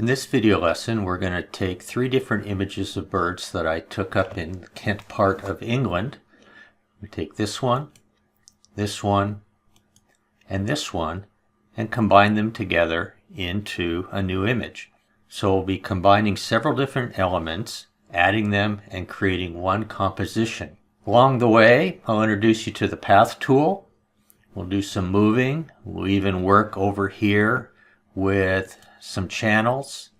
In this video lesson, we're going to take three different images of birds that I took up in the Kent part of England. We take this one, and this one, and combine them together into a new image. So we'll be combining several different elements, adding them, and creating one composition. Along the way, I'll introduce you to the Path tool. We'll do some moving. We'll even work over here with some channels,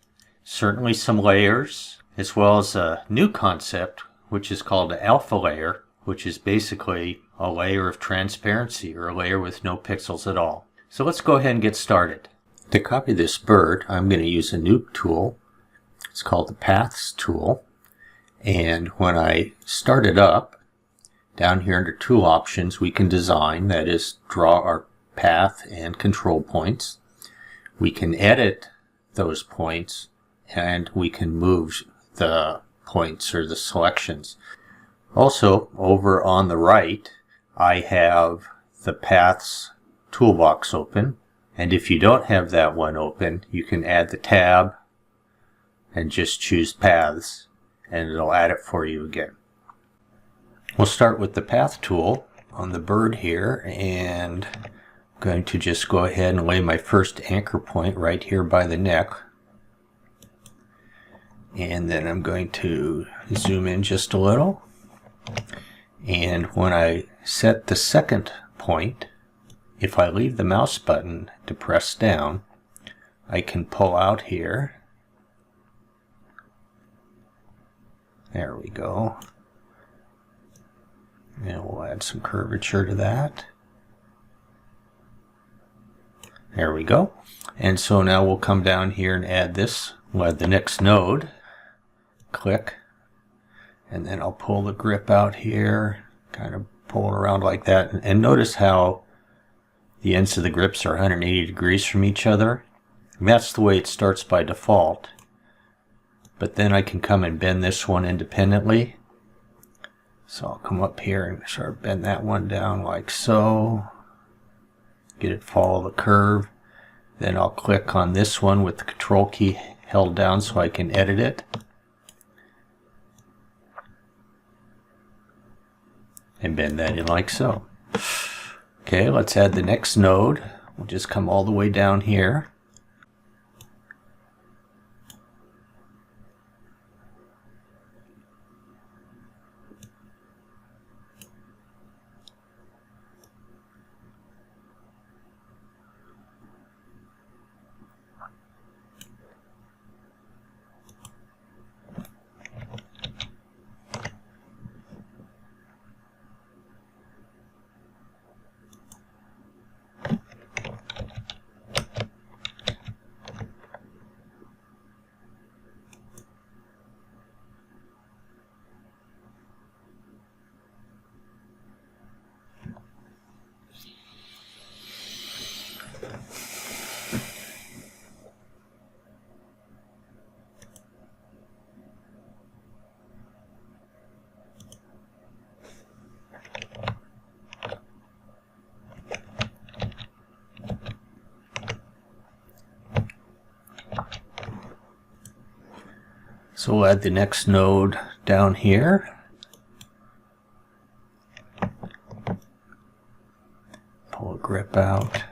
certainly some layers, as well as a new concept which is called an alpha layer, which is basically a layer of transparency or a layer with no pixels at all. So let's go ahead and get started. To copy this bird, I'm going to use a new tool. It's called the Paths tool. And when I start it up, down here under Tool Options, we can design, that is, draw our path and control points. We can edit those points, and we can move the points or the selections. Also, over on the right, I have the Paths toolbox open, and if you don't have that one open, you can add the tab and just choose Paths, and it'll add it for you again. We'll start with the Path tool on the bird here, and I'm going to just go ahead and lay my first anchor point right here by the neck. And then I'm going to zoom in just a little. And when I set the second point, if I leave the mouse button to press down, I can pull out here. There we go. And we'll add some curvature to that. There we go. And so now we'll come down here and add this. We'll add the next node. Click. And then I'll pull the grip out here. Kind of pull it around like that. And notice how the ends of the grips are 180 degrees from each other. And that's the way it starts by default. But then I can come and bend this one independently. So I'll come up here and sort of bend that one down like so. Get it follow the curve. Then I'll click on this one with the control key held down so I can edit it. And bend that in like so. Okay, let's add the next node. We'll just come all the way down here. So we'll add the next node down here. Pull a grip out.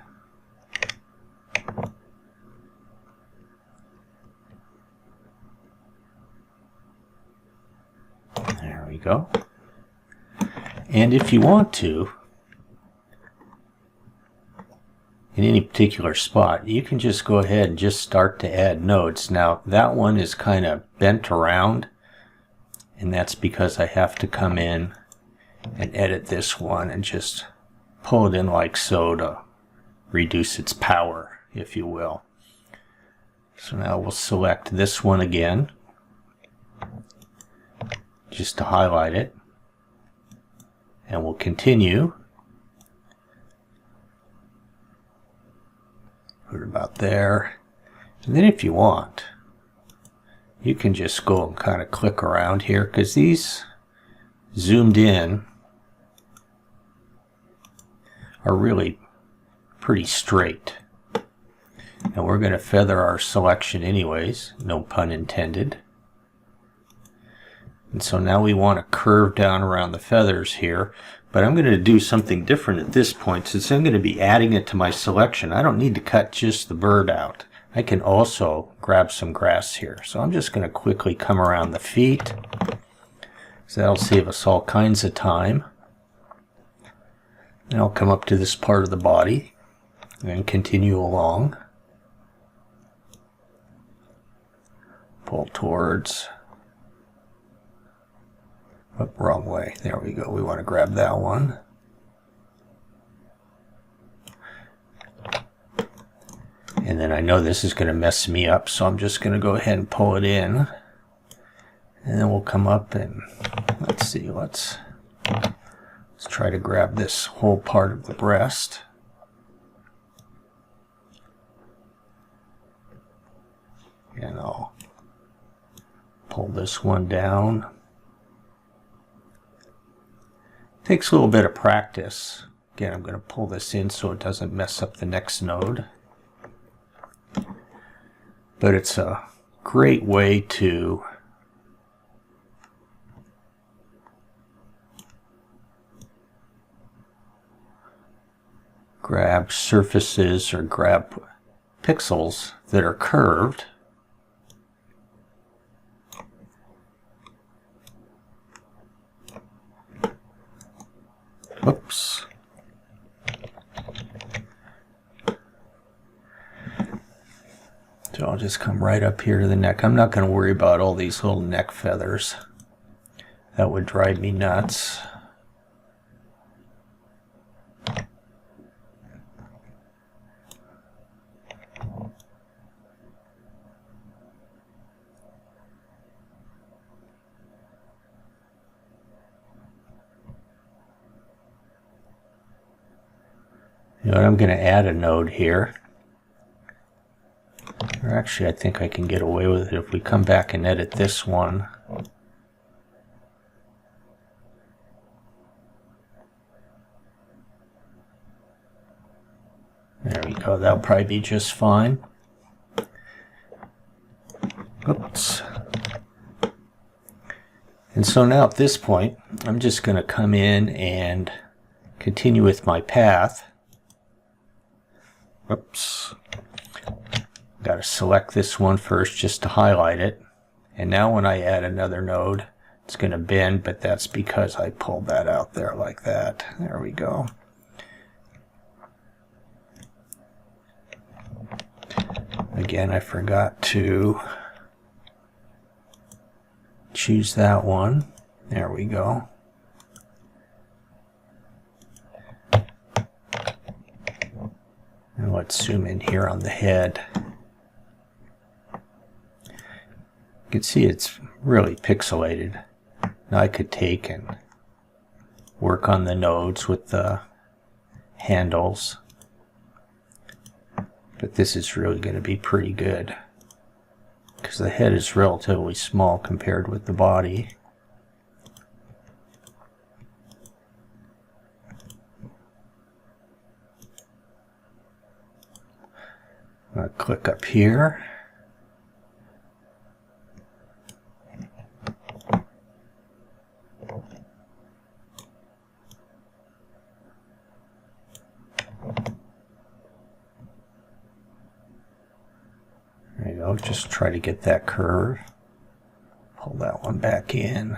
There we go. And if you want to, in any particular spot, you can just go ahead and just start to add nodes. Now that one is kind of bent around, and that's because I have to come in and edit this one and just pull it in like so to reduce its power, if you will. So now we'll select this one again just to highlight it, and we'll continue. Put it about there. And then if you want, you can just go and kind of click around here, because these zoomed in are really pretty straight. And we're going to feather our selection anyways, no pun intended. And so now we want to curve down around the feathers here, but I'm going to do something different at this point. Since I'm going to be adding it to my selection, I don't need to cut just the bird out. I can also grab some grass here. So I'm just going to quickly come around the feet. So that'll save us all kinds of time. And I'll come up to this part of the body and continue along. Pull towards. Oh, wrong way. There we go. We want to grab that one. And then I know this is going to mess me up, so I'm just going to go ahead and pull it in. And then we'll come up and let's see, let's try to grab this whole part of the breast. And I'll pull this one down. Takes a little bit of practice. Again, I'm going to pull this in so it doesn't mess up the next node. But it's a great way to grab surfaces or grab pixels that are curved. Oops. So I'll just come right up here to the neck. I'm not going to worry about all these little neck feathers. That would drive me nuts. You know what, I'm going to add a node here. Or actually, I think I can get away with it if we come back and edit this one. There we go. That'll probably be just fine. Oops. And so now at this point, I'm just going to come in and continue with my path. Whoops. Got to select this one first just to highlight it. And now when I add another node, it's going to bend, but that's because I pulled that out there like that. There we go. Again, I forgot to choose that one. There we go. And let's zoom in here on the head. You can see it's really pixelated. Now I could take and work on the nodes with the handles. But this is really going to be pretty good because the head is relatively small compared with the body. I'm going to click up here. There you go, just try to get that curve. Pull that one back in.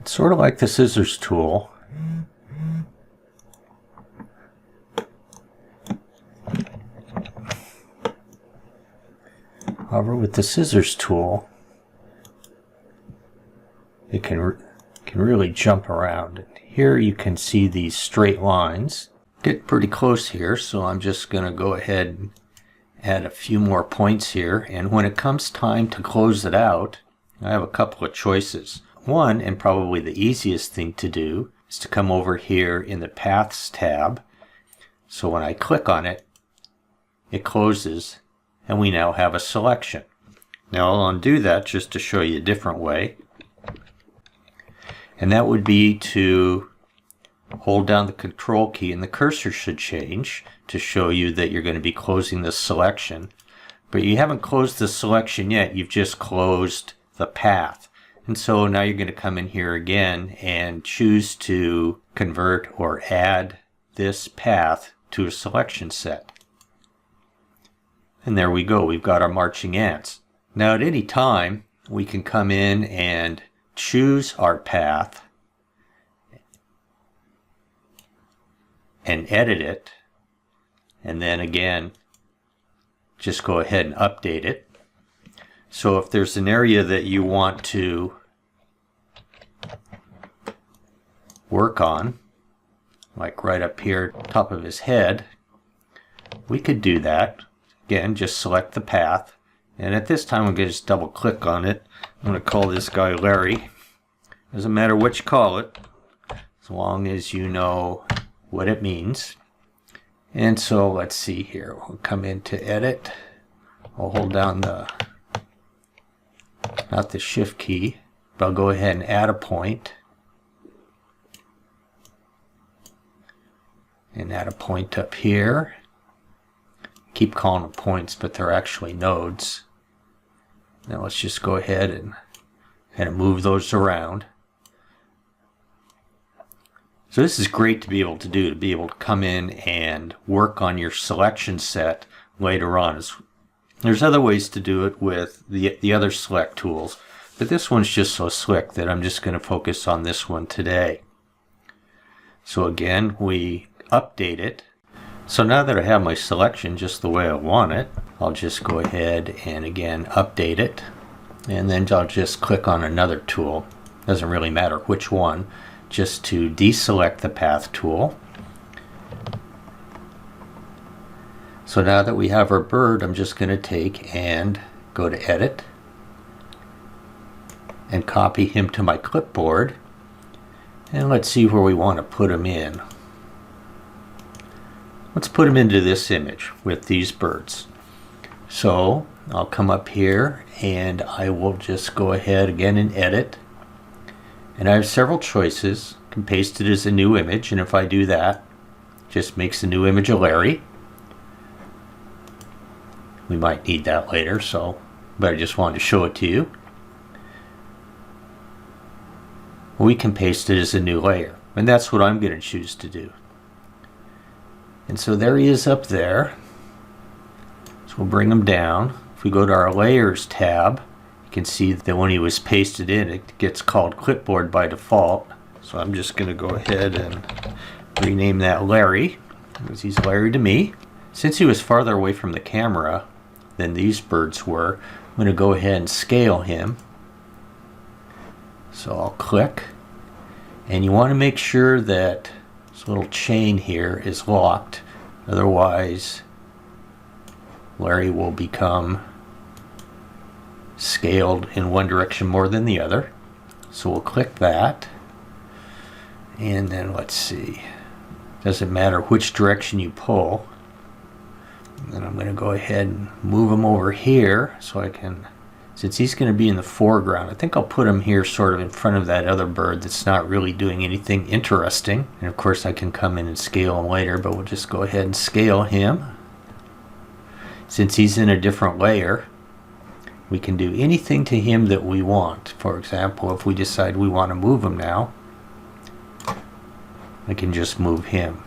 Sort of like the scissors tool. However, with the scissors tool, it can really jump around. Here you can see these straight lines. Get pretty close here, so I'm just going to go ahead and add a few more points here. And when it comes time to close it out, I have a couple of choices. One, and probably the easiest thing to do, is to come over here in the Paths tab. So when I click on it, it closes, and we now have a selection. Now I'll undo that just to show you a different way. And that would be to hold down the Control key, and the cursor should change to show you that you're going to be closing the selection. But you haven't closed the selection yet, you've just closed the path. And so now you're going to come in here again and choose to convert or add this path to a selection set. And there we go, we've got our marching ants. Now at any time, we can come in and choose our path and edit it, and then again just go ahead and update it. So if there's an area that you want to work on, like right up here top of his head, we could do that. Again, just select the path, and at this time I'm going to just double click on it. I'm going to call this guy Larry. Doesn't matter what you call it, as long as you know what it means. And so let's see here, we'll come into edit. I'll hold down not the shift key, but I'll go ahead and add a point. And add a point up here. Keep calling them points, but they're actually nodes. Now let's just go ahead and kind of move those around. So this is great to be able to do, to be able to come in and work on your selection set later on. There's other ways to do it with the other select tools, but this one's just so slick that I'm just going to focus on this one today. So again, we update it. So now that I have my selection just the way I want it, I'll just go ahead and again update it, and then I'll just click on another tool. Doesn't really matter which one, just to deselect the path tool. So now that we have our bird, I'm just going to take and go to edit and copy him to my clipboard, and let's see where we want to put him in. Let's put him into this image with these birds. So I'll come up here and I will just go ahead again and edit. And I have several choices. I can paste it as a new image, and if I do that, it just makes a new image of Larry. We might need that later, but I just wanted to show it to you. We can paste it as a new layer, and that's what I'm going to choose to do. And so there he is up there. So we'll bring him down. If we go to our Layers tab, you can see that when he was pasted in, it gets called Clipboard by default. So I'm just going to go ahead and rename that Larry, because he's Larry to me. Since he was farther away from the camera than these birds were, I'm going to go ahead and scale him. So I'll click, and you want to make sure that this little chain here is locked, otherwise Larry will become scaled in one direction more than the other. So we'll click that, and then let's see, doesn't matter which direction you pull. And then I'm going to go ahead and move him over here so I can, since he's going to be in the foreground, I think I'll put him here sort of in front of that other bird that's not really doing anything interesting. And of course I can come in and scale him later, but we'll just go ahead and scale him. Since he's in a different layer, we can do anything to him that we want. For example, if we decide we want to move him now, I can just move him.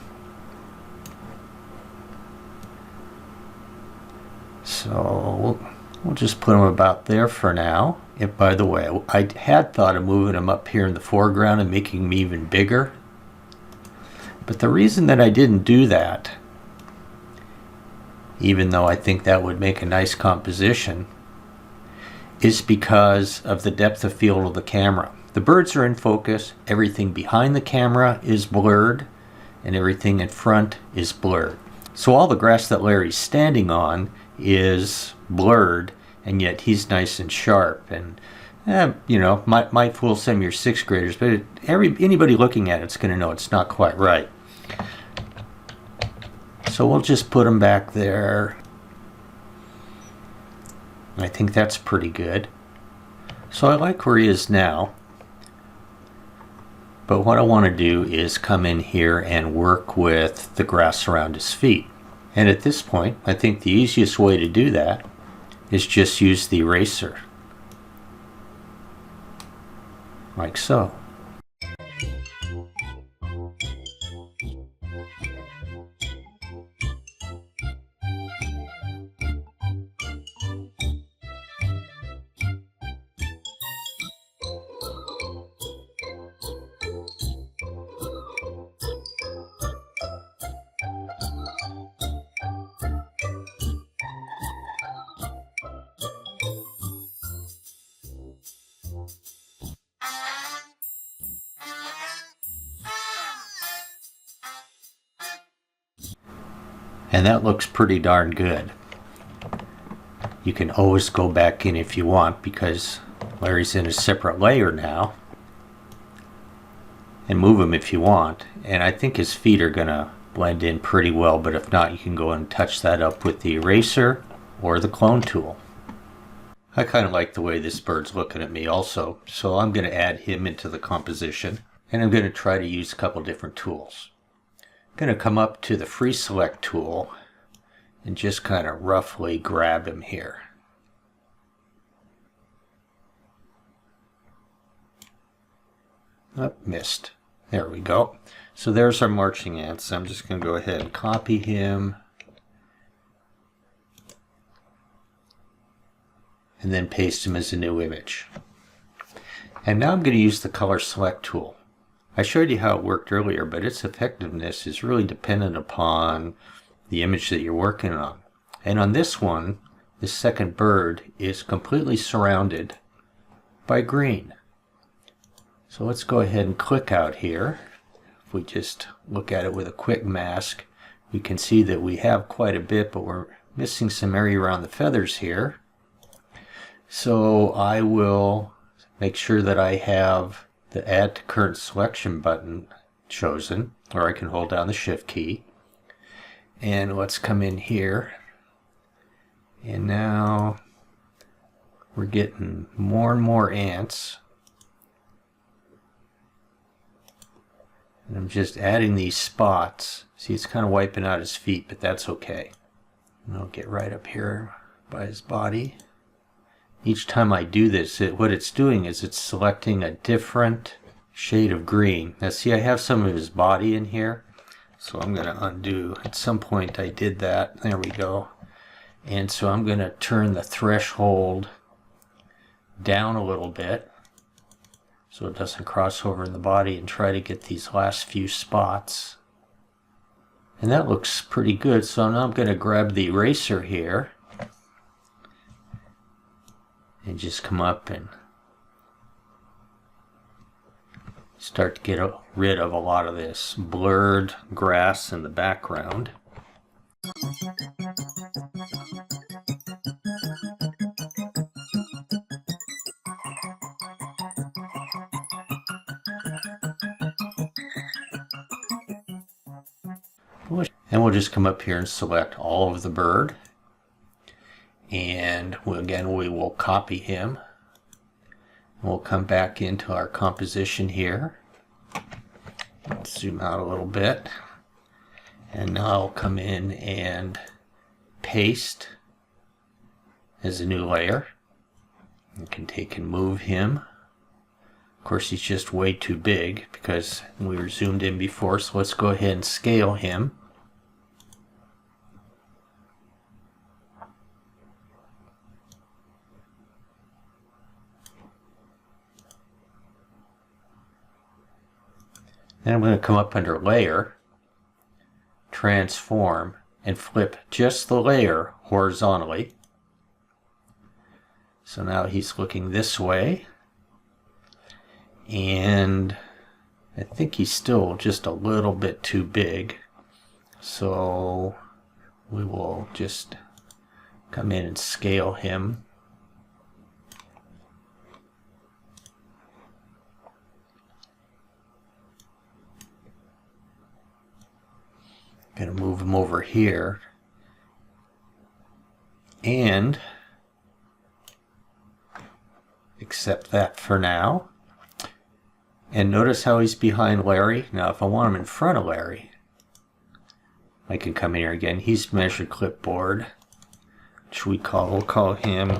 So we'll just put him about there for now. And by the way, I had thought of moving him up here in the foreground and making him even bigger. But the reason that I didn't do that, even though I think that would make a nice composition, is because of the depth of field of the camera. The birds are in focus, everything behind the camera is blurred, and everything in front is blurred. So all the grass that Larry's standing on is blurred, and yet he's nice and sharp. And might fool some of your sixth graders, but anybody looking at it's going to know it's not quite right. So we'll just put him back there. I think that's pretty good. So I like where he is now. But what I want to do is come in here and work with the grass around his feet. And at this point, I think the easiest way to do that is just use the eraser. Like so. And that looks pretty darn good. You can always go back in if you want, because Larry's in a separate layer now, and move him if you want. And I think his feet are gonna blend in pretty well, but if not, you can go and touch that up with the eraser or the clone tool. I kind of like the way this bird's looking at me also, so I'm going to add him into the composition, and I'm going to try to use a couple different tools. I'm going to come up to the free select tool and just kind of roughly grab him here. Oh, missed. There we go. So there's our marching ants. I'm just going to go ahead and copy him and then paste him as a new image. And now I'm going to use the color select tool. I showed you how it worked earlier, but its effectiveness is really dependent upon the image that you're working on. And on this one, this second bird is completely surrounded by green. So let's go ahead and click out here. If we just look at it with a quick mask, we can see that we have quite a bit, but we're missing some area around the feathers here. So I will make sure that I have the Add to Current Selection button chosen, or I can hold down the Shift key. And let's come in here. And now we're getting more and more ants. And I'm just adding these spots. See, it's kind of wiping out his feet, but that's okay. And I'll get right up here by his body. Each time I do this, what it's doing is it's selecting a different shade of green. Now see, I have some of his body in here, so I'm going to undo. At some point I did that. There we go. And so I'm going to turn the threshold down a little bit so it doesn't cross over in the body, and try to get these last few spots. And that looks pretty good. So now I'm going to grab the eraser here and just come up and start to get rid of a lot of this blurred grass in the background. And we'll just come up here and select all of the bird. And again, we will copy him. We'll come back into our composition here. Let's zoom out a little bit. And now I'll come in and paste as a new layer. You can take and move him. Of course, he's just way too big because we were zoomed in before, so let's go ahead and scale him. Then I'm going to come up under Layer, Transform, and flip just the layer horizontally. So now he's looking this way, and I think he's still just a little bit too big. So we will just come in and scale him. Gonna move him over here and accept that for now. And notice how he's behind Larry. Now if I want him in front of Larry, I can come in here again. He's measure clipboard, which we'll call him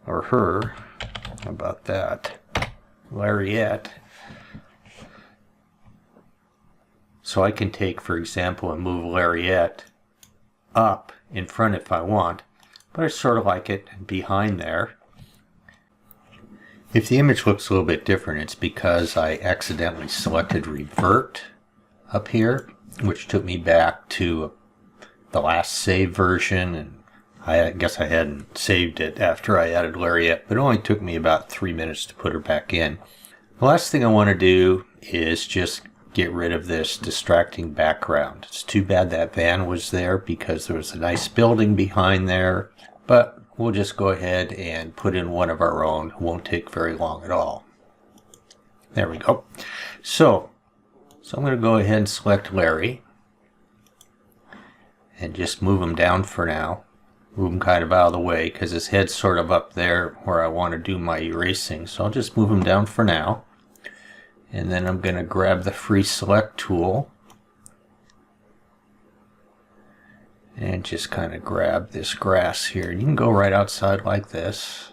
or her. How about that? Lariette. So I can take, for example, and move Lariette up in front if I want, but I sort of like it behind there. If the image looks a little bit different, it's because I accidentally selected revert up here, which took me back to the last save version, and I guess I hadn't saved it after I added Lariette, but it only took me about 3 minutes to put her back in. The last thing I want to do is just get rid of this distracting background. It's too bad that van was there because there was a nice building behind there, but we'll just go ahead and put in one of our own. It won't take very long at all. There we go. So I'm going to go ahead and select Larry and just move him down for now. Move him kind of out of the way because his head's sort of up there where I want to do my erasing. So I'll just move him down for now. And then I'm going to grab the free select tool and just kind of grab this grass here. You can go right outside like this.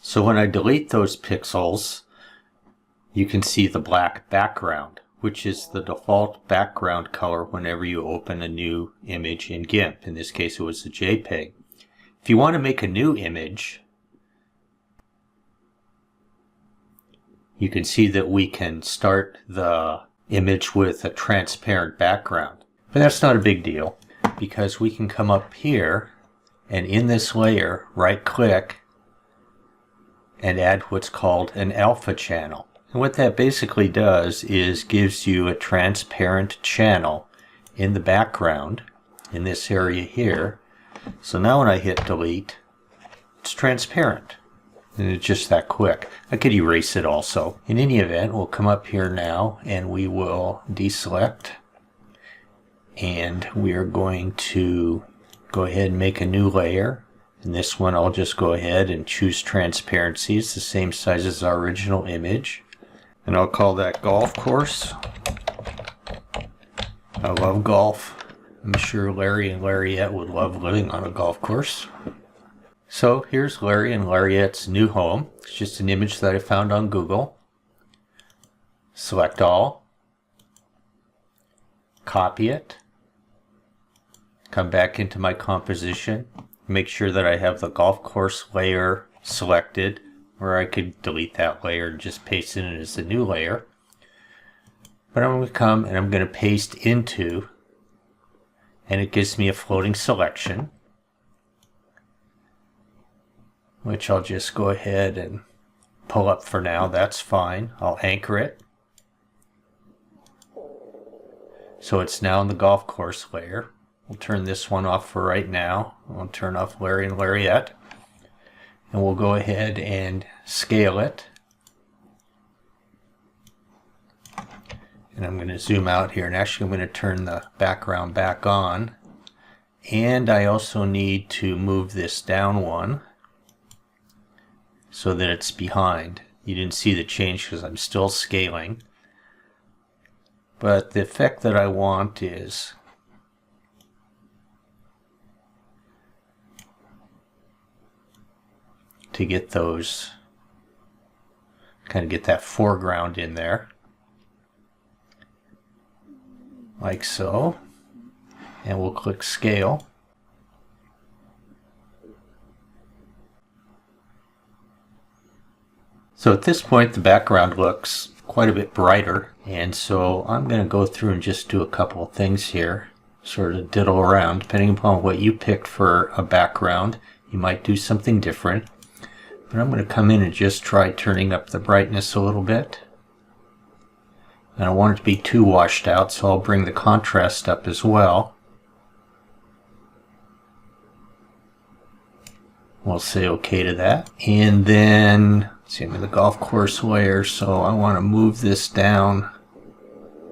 So when I delete those pixels, you can see the black background, which is the default background color whenever you open a new image in GIMP. In this case, it was a JPEG. If you want to make a new image, you can see that we can start the image with a transparent background. But that's not a big deal because we can come up here and in this layer, right click and add what's called an alpha channel. And what that basically does is gives you a transparent channel in the background in this area here. So now when I hit delete, it's transparent. And it's just that quick. I could erase it also. In any event, we'll come up here now and we will deselect. And we are going to go ahead and make a new layer. And this one I'll just go ahead and choose transparency. It's the same size as our original image. And I'll call that golf course. I love golf. I'm sure Larry and Lariette would love living on a golf course. So here's Larry and Lariette's new home. It's just an image that I found on Google. Select all. Copy it. Come back into my composition. Make sure that I have the golf course layer selected, or I could delete that layer and just paste it in as a new layer. But I'm going to come and I'm going to paste into, and it gives me a floating selection, which I'll just go ahead and pull up for now. That's fine. I'll anchor it. So it's now in the golf course layer. We'll turn this one off for right now. I'll turn off Larry and Lariette. And we'll go ahead and scale it. And I'm going to zoom out here. And actually I'm going to turn the background back on. And I also need to move this down one so that it's behind. You didn't see the change because I'm still scaling. But the effect that I want is to get those, kind of get that foreground in there, like so. And we'll click scale. So at this point the background looks quite a bit brighter, and so I'm going to go through and just do a couple of things here. sort of diddle around. Depending upon what you picked for a background, you might do something different. But I'm going to come in and just try turning up the brightness a little bit. I don't want it to be too washed out, so I'll bring the contrast up as well. We'll say OK to that. And then, see, I'm in the golf course layer, so I want to move this down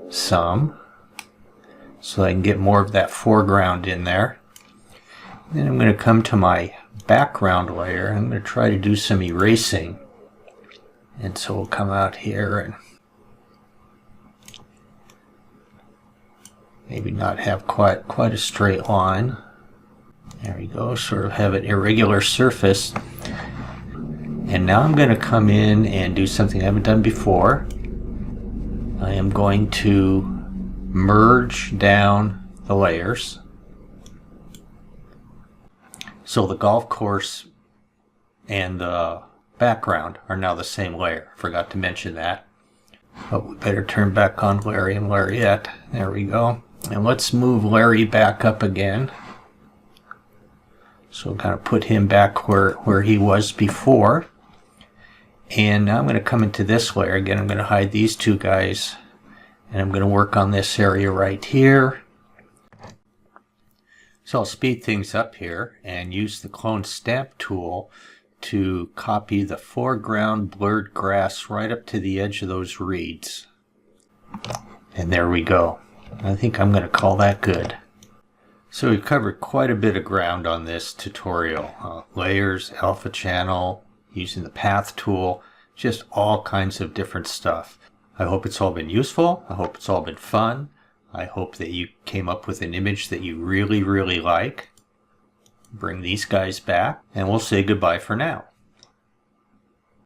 some so I can get more of that foreground in there. Then I'm going to come to my background layer. I'm going to try to do some erasing. And so we'll come out here and maybe not have quite a straight line. There we go, sort of have an irregular surface. And now I'm going to come in and do something I haven't done before. I am going to merge down the layers. So the golf course and the background are now the same layer. Forgot to mention that. But we better turn back on Larry and Lariat. There we go. And let's move Larry back up again. So kind of put him back where he was before. And now I'm going to come into this layer. Again, I'm going to hide these two guys. And I'm going to work on this area right here. So I'll speed things up here and use the Clone Stamp tool to copy the foreground blurred grass right up to the edge of those reeds. And there we go. I think I'm going to call that good. So we've covered quite a bit of ground on this tutorial. Layers, alpha channel, using the path tool, just all kinds of different stuff. I hope it's all been useful. I hope it's all been fun. I hope that you came up with an image that you really, really like. Bring these guys back, and we'll say goodbye for now.